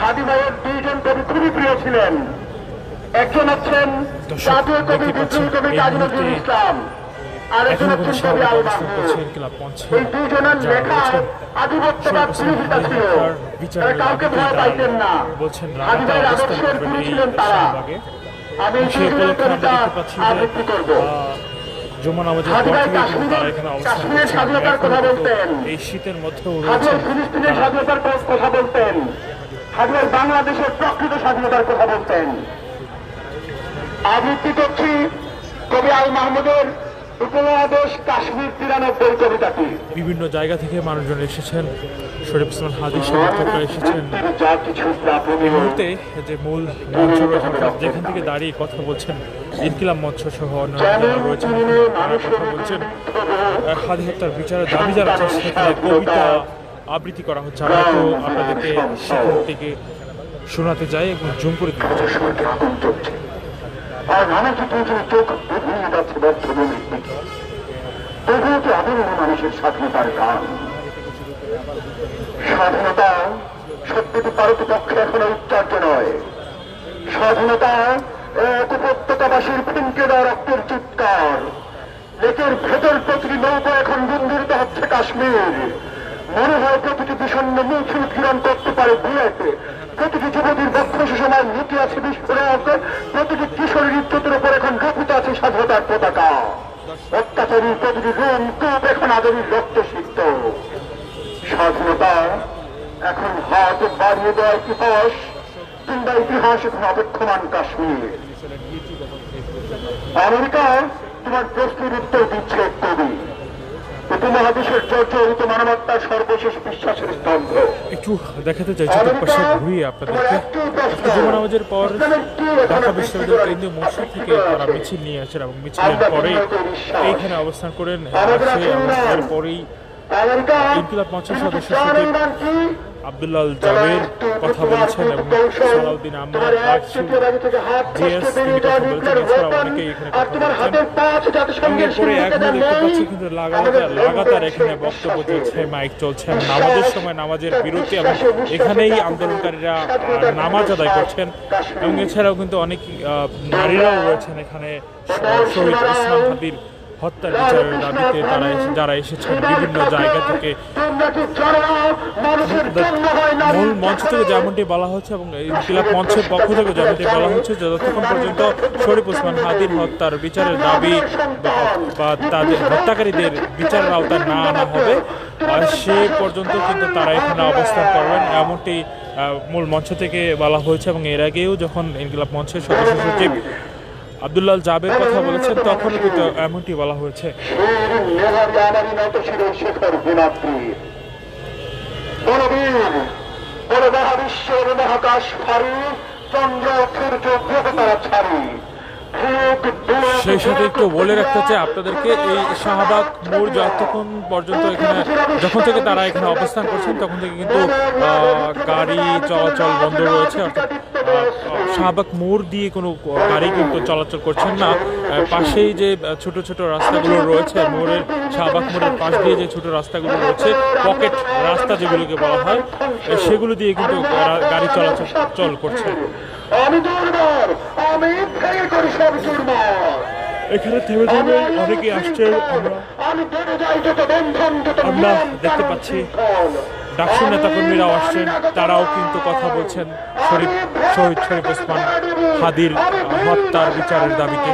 হাদি ভাইয়ের দুইজন কবি খুবই প্রিয় ছিলেন। একজন হচ্ছেন জাতীয় কবি বিদ্রোহী কবি কাজী নজরুল ইসলাম, আর একজন হচ্ছেন কবি আল মাহমুদ। এই দুইজনের লেখা আধিপত্যবাদ বিরোধিতা ছিল, তারা কাউকে ভয় পাইতেন না। হাদি ভাইয়ের আদর্শের গুরু ছিলেন তারা। আমি সেই কবিতা আবৃত্তি করব। কাশ্মীরের স্বাধীনতার কথা বলতেন, এই শীতের মধ্যেও ফিলিস্তিনের স্বাধীনতার কথা বলতেন, হাদির বাংলাদেশের প্রকৃত স্বাধীনতার কথা বলতেন। আবৃত্তি করছি কবি আল মাহমুদের উপমহাদেশ কাশ্মীর 93 কবিতাটি। বিভিন্ন জায়গা থেকে মানুষজন এসেছেন, শরীফ ওসমান হাদি সমর্থকরা এসেছেন। এই মুহূর্তে যে মূল মঞ্চ রয়েছে, যেখান থেকে দাঁড়িয়ে কথা বলছেন ইনকিলাব মঞ্চ সহ অন্যান্য যারা রয়েছেন, তারা কথা বলছেন হাদি হত্যার বিচারের দাবি জানাচ্ছেন। সেখানে কবিতা আবৃত্তি করা হচ্ছে। আমরা তো আপনাদেরকে সেখান থেকে শোনাতে যাই এবং জুম করে দিতে চাই। আর নানাকি চোখ ভেঙে যাচ্ছে বর্তমানে, তবুও কি আদর মানুষের স্বাধীনতার গান। স্বাধীনতা সত্যি পারতপক্ষে এখনো উচ্চার্য নয়। স্বাধীনতা এক উপত্যকাবাসীর ফিনকে দেওয়া রক্তের চিৎকার। লেকের ভেতর প্রতিটি নৌকা এখন গুঞ্জরিত হচ্ছে কাশ্মীর। মনে হয় প্রতিটি বিষণ্ণ মিছিল কিরণ করতে পারে বুয়েট। প্রতিটি যুবতীর বক্ষ সুষমায় নীতি আছে বিস্ফোরক। প্রতিটি কিশোরীর ইজ্জতের উপর এখন রক্ষিত আছে স্বাধীনতার পতাকা। অত্যাচারী প্রতিটি রুম কূপ এখন আদরির রক্ত সিদ্ধ। স্বাধীনতা এখন হাত বাড়িয়ে দেওয়ার ইতিহাস, কিংবা ইতিহাস এখন অপেক্ষমান কাশ্মীর। আমেরিকা তোমার প্রশ্নের উত্তর দিচ্ছে এক কবি। উপমহাদেশের জর্জরিত মানবতার সর্বশেষ বিশ্বাসের স্তম্ভ। একটু দেখাতে চাই চতুর্পাশে ঘুরিয়ে আপনাদেরকে। জুমা নামাজের পর ঢাকা বিশ্ববিদ্যালয় কেন্দ্রীয় মসজিদ থেকে তারা মিছিল নিয়ে আসেন এবং মিছিলের পরেই এইখানে অবস্থান করেন। সেই অবস্থানের পরেই ইনকিলাব মঞ্চের সদস্য সচিব আব্দুল্লাহ জাবের কথা বলেছেন এবং সালাউদ্দিন আহমেদ জিএস তিনি কথা বলেছেন। এছাড়া অনেকেই এখানে কথা বলেছেন। এরপরে এখনো দেখতে পাচ্ছি কিন্তু লাগাতার এখানে বক্তব্য চলছে, মাইক চলছে, নামাজের সময় নামাজের বিরতি এবং এখানেই আন্দোলনকারীরা নামাজ আদায় করছেন। এবং এছাড়াও কিন্তু অনেক নারীরাও রয়েছেন এখানে শহীদ ওসমান হাদির হত্যার বিচারের দাবিতে যারা এসেছেন বিভিন্ন জায়গা থেকে। মূল মঞ্চ থেকে যেমনটি বলা হচ্ছে এবং ইনকিলাব মঞ্চের পক্ষ থেকে যেমনটি বলা হচ্ছে, যতক্ষণ পর্যন্ত শরীফ ওসমান হাদির হত্যার বিচারের দাবি বা তাদের হত্যাকারীদের বিচারের আওতায় না আনা হবে সে পর্যন্ত কিন্তু তারা এখানে অবস্থান করবেন, এমনটি মূল মঞ্চ থেকে বলা হয়েছে। এবং এর আগেও যখন ইনকিলাব মঞ্চের সদস্য সচিব আব্দুল্লাহ জাবের কথা বলেছেন তখনও কিন্তু এমনটি বলা হয়েছে। সেই সাথে একটু বলে রাখতে চাই আপনাদেরকে, এই শাহবাগ মোড় যতক্ষণ পর্যন্ত এখানে যখন থেকে তারা এখানে অবস্থান করছেন তখন থেকে কিন্তু গাড়ি চলাচল বন্ধ রয়েছে। অর্থাৎ শাহবাগ মোড় দিয়ে কোনো গাড়ি কিন্তু চলাচল করছেন না। পাশেই যে ছোট ছোট রাস্তাগুলো রয়েছে, মোড়ের শাহবাগ মোড়ের পাশ দিয়ে যে ছোট রাস্তাগুলো রয়েছে, পকেট রাস্তা যেগুলোকে বলা হয়, সেগুলো দিয়ে কিন্তু গাড়ি চলাচল করছে। এখানে থেমে থেমে অনেকে আসছে, আমরা দেখতে পাচ্ছি ডাকসু নেতাকর্মীরাও আসছেন, তারাও কিন্তু কথা বলছেন শহীদ শরীফ ওসমান হাদির হত্যার বিচারের দাবিতে।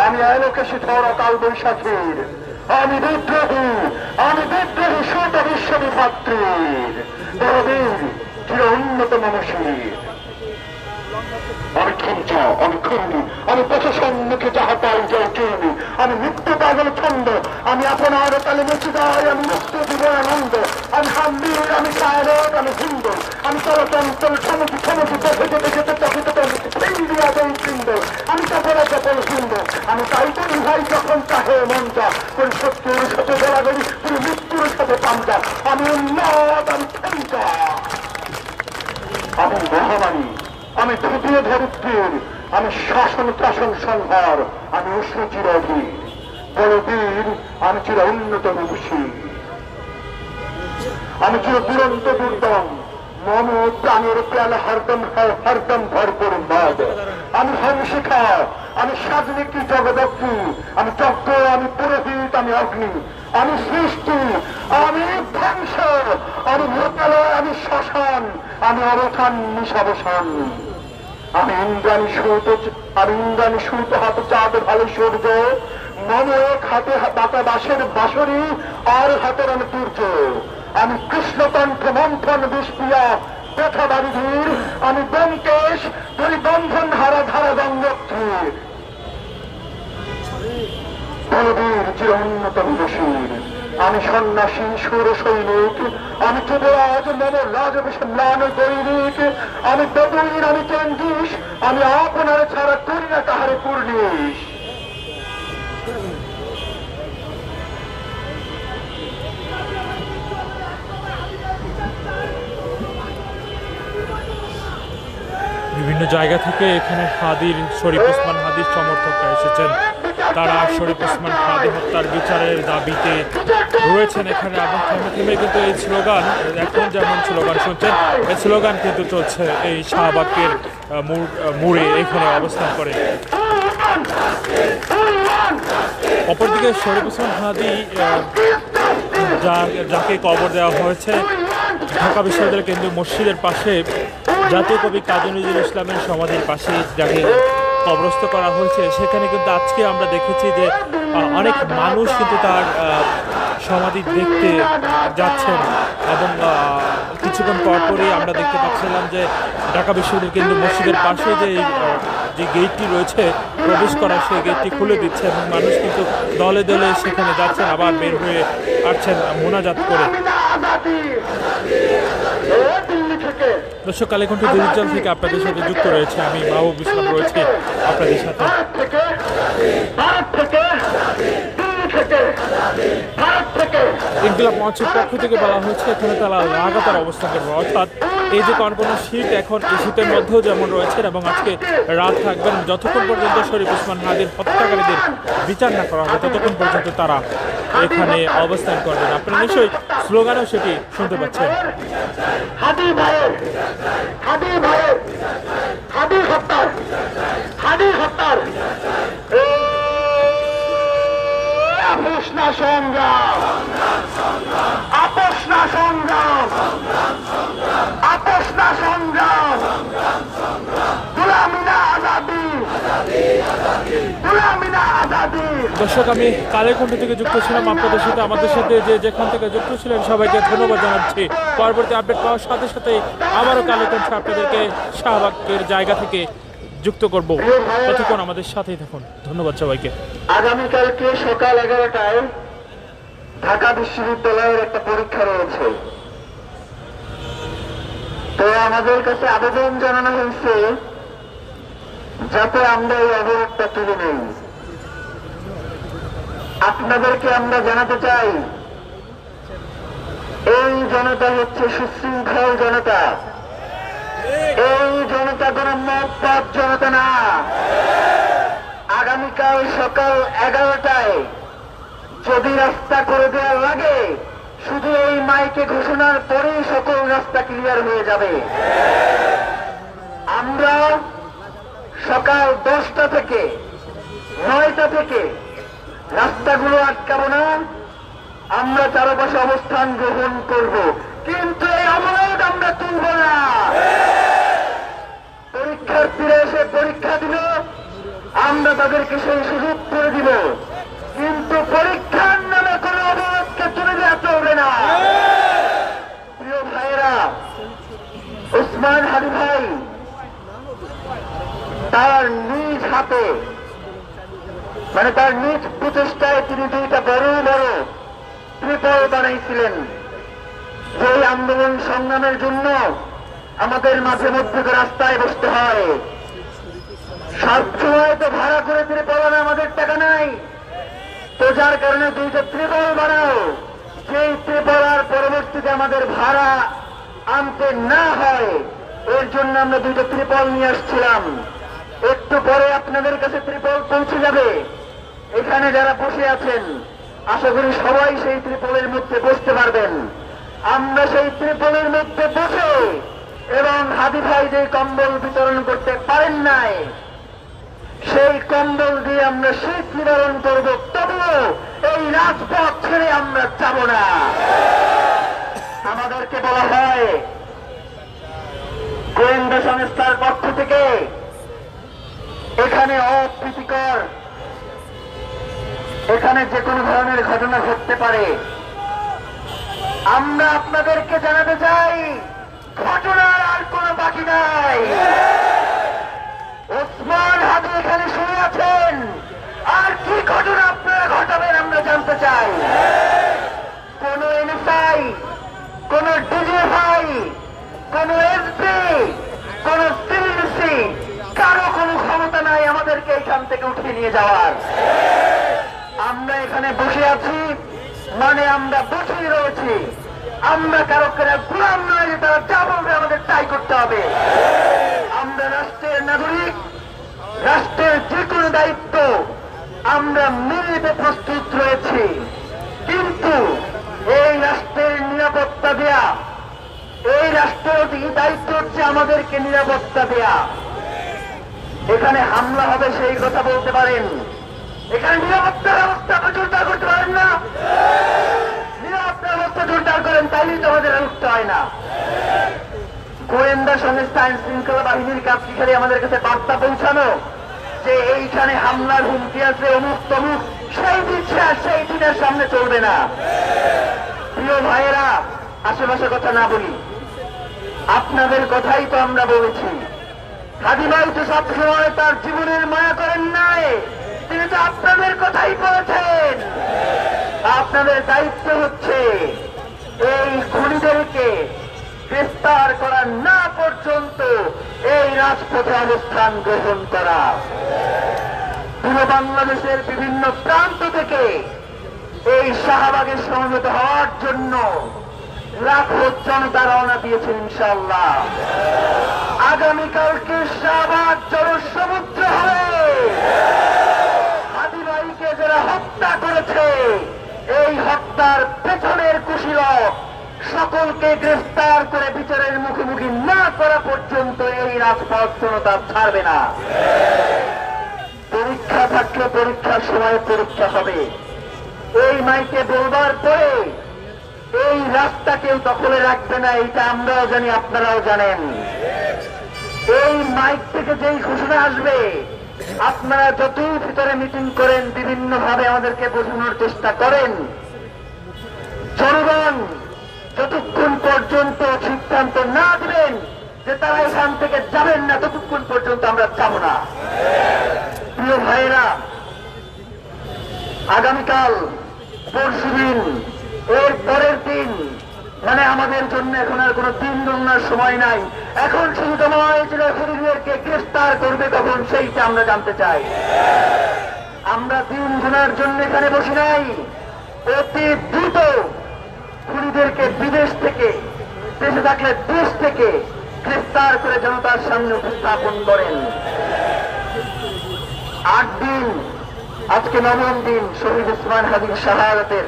আমি আলোকেশী কাল বৈশাখীর, আমি বিদ্রোহী শত বিশ্ববিভাত্রীর বড়বীর চির উন্নতম মশির। আমি ক্ষমতা, আমি খুনি, আমি প্রশাসনমুখী যাহা পাই যাই চুনি, আমি মৃত্যু পাগল ছন্দ, আমি আপনার কালে মুছে যাই, আমি মুক্ত জীবন আনন্দ, আমি হাম্বির, আমি সায়ক, আমি হিন্দু, আমি চলচঞ্চল সমুখী পথে যেতে যেতে চকিত ইন্ডিয়া দেই চিন্দ, আমি সফলা সফল হিন্দু, আমি তাই করি ভাই যখন চাহে মনটা, করি শত্রুর সাথে গলাগলি, করি মৃত্যুর সাথে পাঞ্জা, আমি উন্নত, আমি ক্ষমতা, আমি মহামারী, আমি তৃতীয় ধরিত্রীর, আমি শাসন ত্রাসন সংহার, আমি উষ্ণ চিরধীর, বড় বীর, আমি চির উন্নত মুশি। আমি চির দুরন্ত দুর্দম মম প্রাণের প্রাণ হরদম ভরপুর মদ। আমি হংসিখা, আমি সাজনিকি জগদগ্নি, আমি যজ্ঞ, আমি পুরোহিত, আমি অগ্নি, আমি সৃষ্টি, আমি ধ্বংস, আমি লোকালয়, আমি শ্মশান, আমি অবসান নিঃসাবসান। আমি ইন্দ্রাণী সুত হাতে চাঁদ ভালো সূর্য, মম এক হাতে বাতা বাঁশের বাঁশরি, আর হাতের আমি দুর্য। আমি কৃষ্ণকণ্ঠ মন্থন বিষ্পিয়া তথা বারিধীর, আমি ব্যোমকেশ ধরি বন্ধন হারা ধারা গঙ্গোত্রীর। বলবীর চির অন্যতম বশীর, আমি সন্ন্যাসী সুর সৈনিক, আমি যুবরাজ মম রাজবেশে ম্লান দৈনিক, আমি বেদুইন, আমি চেঙ্গিস, আমি আপনার ছাড়া করি না কাহারে পূর্ণিশ। বিভিন্ন জায়গা থেকে এখানে শরীফ ওসমান হাদির সমর্থকরা এসেছেন। তারা শরীফ ওসমান হাদি হত্যার বিচারের দাবিতে রয়েছেন এখানে, এবং থেমে থেমে কিন্তু এই স্লোগান, এখন যেমন স্লোগান শুনছেন, এই স্লোগান কিন্তু চলছে এই শাহবাগের মোড়ে এখানে অবস্থান করে। অপরদিকে শরীফ ওসমান হাদি যাকে কবর দেওয়া হয়েছে ঢাকা বিশ্ববিদ্যালয় কেন্দ্রীয় মসজিদের পাশে, জাতীয় কবি কাজী নজরুল ইসলামের সমাধির পাশে যাকে কবরস্থ করা হয়েছে, সেখানে কিন্তু আজকে আমরা দেখেছি যে অনেক মানুষ কিন্তু তার সমাধি দেখতে যাচ্ছেন, এবং কিছুক্ষণ পরপরই আমরা দেখতে পাচ্ছিলাম যে ঢাকা বিশ্ববিদ্যালয় কেন্দ্রীয় মসজিদের পাশে যে গেটটি রয়েছে প্রবেশ করার, সেই গেটটি খুলে দিচ্ছে এবং মানুষ কিন্তু দলে দলে সেখানে যাচ্ছেন, আবার বের হয়ে আসছেন মোনাজাত করে। দর্শক, কালেকণ্ঠ ডিজিটাল থেকে আপনাদের সাথে যুক্ত রয়েছে আমি মাহবুব ইসলাম, রয়েছে আপনাদের সাথে। ইনকিলাব মঞ্চের পক্ষ থেকে বলা হয়েছে এখানে তারা লাগাতার অবস্থান করবে, অর্থাৎ এই যে কোনো শীত এখন এই শীতের মধ্যেও যেমন রয়েছেন, এবং আজকে রাত থাকবেন যতক্ষণ পর্যন্ত শরীফ ওসমান হাদির হত্যাকারীদের বিচার না করা হবে, ততক্ষণ পর্যন্ত তারা এখানে অবস্থান করবেন। আপনারা নিশ্চয়ই স্লোগানেও সেটি শুনতে পাচ্ছেন। হাদি ভাইয়ের, হাদি ভাইয়ের, হাদি হত্যার, হাদি হত্যার আপোষ না সংগ্রাম, আপোষ না সংগ্রাম, আপোষ না সংগ্রাম, গোলামি না আজাদি, গোলামি না আজাদি। দর্শক, আমি কালেকণ্ঠ থেকে যুক্ত ছিলাম আপনাদের সাথে। আমাদের সাথে যেখান থেকে যুক্ত ছিলেন সবাইকে ধন্যবাদ জানাচ্ছি। পরবর্তী আপডেট পাওয়ার সাথে সাথে আবারও কালেকণ্ঠ আপনাদেরকে শাহবাগের জায়গা থেকে যুক্ত করব। ততক্ষণ আমাদের সাথেই থাকুন। ধন্যবাদ সবাইকে। আগামীকালকে সকাল 11টায় ঢাকা বিশ্ববিদ্যালয়ের একটা পরীক্ষা রয়েছে। তো আমাদের কাছে আবেদন জানানো হয়েছে যাতে আমরা এই অবরোধটা তুলে নেই। আপনাদেরকে আমরা জানাতে চাই, এই জনতা হচ্ছে সুশৃঙ্খল জনতা, এই জনতা কোন মতবাদ জনতা না। আগামীকাল সকাল 11টায় যদি রাস্তা করে দেওয়ার লাগে, শুধু এই মাইকে ঘোষণার পরেই সকল রাস্তা ক্লিয়ার হয়ে যাবে। আমরা সকাল 10টা থেকে 9টা থেকে রাস্তাগুলো আটকাবো না, আমরা চারপাশে অবস্থান গ্রহণ করব, কিন্তু এই অবরোধ আমরা তুলব না। পরীক্ষার্থীরা এসে পরীক্ষা দিল, আমরা তাদেরকে সেই সুযোগ করে দিব, কিন্তু পরীক্ষার নামে কোন অবরোধকে তুলে দেওয়া চলবে না। প্রিয় ভাইয়েরা, ওসমান হাদি ভাই তার নিজ হাতে, তার নিজ প্রচেষ্টায় তিনি 2টা বড় বড় ত্রিপল বানাইছিলেন। যে আন্দোলন সংগ্রামের জন্য আমাদের মাঝে মধ্যে রাস্তায় বসতে হয়, সবসময় তো ভাড়া করে ত্রিপল আনা আমাদের টাকা নাই, তো যার কারণে 2টা ত্রিপল বানাও, যেই ত্রিপল আর পরবর্তীতে আমাদের ভাড়া আনতে না হয়, এর জন্য আমরা 2টা ত্রিপল নিয়ে আসছিলাম। একটু পরে আপনাদের কাছে ত্রিপল পৌঁছে যাবে। এখানে যারা বসে আছেন, আশা করি সবাই সেই ত্রিপলের মধ্যে বসতে পারবেন। আমরা সেই ত্রিপলের মধ্যে বসে এবং হাদি ভাই যে কম্বল বিতরণ করতে পারেন নাই, সেই কম্বল দিয়ে আমরা শীত নিবারণ করব, তবুও এই রাজপথ ছেড়ে আমরা যাব না। আমাদেরকে বলা হয় গোয়েন্দা সংস্থার পক্ষ থেকে এখানে অপ্রীতিকর, এখানে যে কোনো ধরনের ঘটনা ঘটতে পারে। আমরা আপনাদেরকে জানাতে চাই ঘটনার আর কোনো বাকি নাই। ওসমান হাদি এখানে শুয়ে আছেন, আর কি ঘটনা আপনারা ঘটাবেন আমরা জানতে চাই। কোন এনএসআই, কোন ডিজিএফআই, কোন এসপি, কোন সিভিসি, কারো কোনো ক্ষমতা নাই আমাদেরকে এখান থেকে উঠিয়ে নিয়ে যাওয়ার। আমরা এখানে বসে আছি মানে আমরা বসেই রয়েছি। আমরা কারো গোলাম নয় যে তারা যা বলবে আমাদের তাই করতে হবে। আমরা রাষ্ট্রের নাগরিক, রাষ্ট্রের যে কোনো দায়িত্ব আমরা মেনে নিতে প্রস্তুত রয়েছি, কিন্তু এই রাষ্ট্রের নিরাপত্তা দেয়া, এই রাষ্ট্রের দায়িত্ব হচ্ছে আমাদেরকে নিরাপত্তা দেয়া। এখানে হামলা হবে সেই কথা বলতে পারেন, এখানে নিরাপত্তা ব্যবস্থা জোরদার করতে পারেন না। নিরাপত্তা ব্যবস্থা জোরদার করেন, তাইলেই তো আমাদের রুখতে হয় না। গোয়েন্দা সংস্থা আইন শৃঙ্খলা বাহিনীর কাছ থেকে আমাদের কাছে বার্তা পৌঁছানো যে এইখানে হামলার হুমকি আছে, অমুক তমুক, সেই দিচ্ছে আর সেই দিনের সামনে চলবে না। প্রিয় ভাইয়েরা, আশেপাশে কথা না বলি, আপনাদের কথাই তো আমরা বলেছি। হাদি ভাই তো সবসময় তার জীবনের মায়া করেন নাই, তিনি তো আপনাদের কথাই বলেছেন। আপনাদের দায়িত্ব হচ্ছে এই খুনিদেরকে গ্রেফতার করা না পর্যন্ত এই রাজপথে অবস্থান গ্রহণ করা। পুরো বাংলাদেশের বিভিন্ন প্রান্ত থেকে এই শাহবাগে সমবেত হওয়ার জন্য লাখো জনতা রওনা দিয়েছেন ইনশাআল্লাহ। আগামীকালকে শাহবাগ জনসমুদ্র হবে। হাদি ভাইকে যারা হত্যা করেছে, এই হত্যার পেছনের কুশীলব সকলকে গ্রেফতার করে বিচারের মুখোমুখি না করা পর্যন্ত এই রাজপথ জনতা ছাড়বে না। পরীক্ষা থাকলে পরীক্ষার সময় পরীক্ষা হবে। এই মাইকে বলবার পরে এই রাস্তা কেউ দখলে রাখবে না, এটা আমরাও জানি, আপনারাও জানেন। এই মাইক থেকে যেই ঘোষণা আসবে, আপনারা যতই ভিতরে মিটিং করেন, বিভিন্ন ভাবে আমাদেরকে বোঝানোর চেষ্টা করেন, জনগণ যতক্ষণ পর্যন্ত সিদ্ধান্ত না দিবেন যে তারা এখান থেকে যাবেন না, ততক্ষণ পর্যন্ত আমরা যাব না। প্রিয় ভাইয়েরা, আগামীকাল, পরশুদিন, এর পরের দিন, মানে আমাদের জন্য এখন আর কোন দিন গণনার সময় নাই। এখন শুধু সময় ছিল খুনিদেরকে গ্রেফতার করবে কখন, সেইটা আমরা জানতে চাই। আমরা দিন গোনার জন্য এখানে বসি নাই। অতি দ্রুত খুনিদেরকে বিদেশ থেকে, দেশে থাকলে দেশ থেকে গ্রেফতার করে জনতার সামনে উপস্থাপন করেন। 8 দিন, আজকে 9ম দিন শহীদ ওসমান হাদির শাহাদাতের,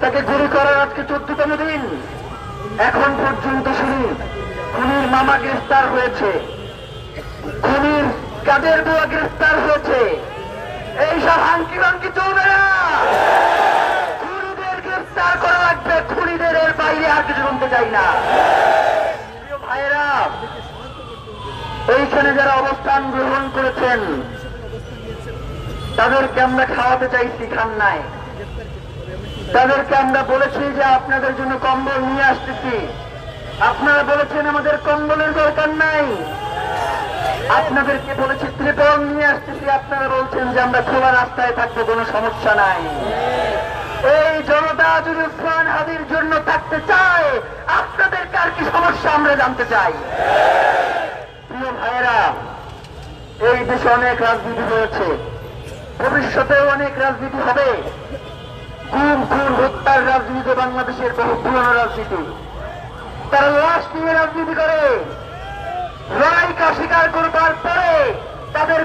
তাকে গুলি করার আজকে 14তম দিন। এখন পর্যন্ত শুনি খুনির মামা গ্রেফতার হয়েছে, খুনির কাদের বুয়া গ্রেফতার হয়েছে। এইসব হাঙ্কি ভাঙ্কি চলবে না। খুনিদের গ্রেফতার করা লাগবে, খুনিদের এর বাইরে আর কিছু শুনতে চাই না। প্রিয় ভাইয়েরা, এইখানে যারা অবস্থান গ্রহণ করেছেন তাদেরকে আমরা খাওয়াতে চাইছি, খান নাই। তাদেরকে আমরা বলেছি যে আপনাদের জন্য কম্বল নিয়ে আসতেছি, আপনারা বলেছেন আমাদের কম্বলের দরকার নাই। আপনাদেরকে বলেছি ত্রিপল নিয়ে আসতেছি, আপনারা বলছেন যে আমরা খোলা রাস্তায় থাকবো, কোনো সমস্যা নাই। এই জনতা যদি ওসমান হাদির জন্য থাকতে চায়, আপনাদের কার কি সমস্যা আমরা জানতে চাই। প্রিয় ভাইয়েরা, এই দেশে অনেক রাজনীতি হয়েছে, ভবিষ্যতেও অনেক রাজনীতি হবে। গুম খুন হত্যার রাজনীতি বাংলাদেশের বহু পুরনো রাজনীতি। তারা লাশ নিয়ে রাজনীতি করে, লড়াইকে অস্বীকার করবার পরে তাদের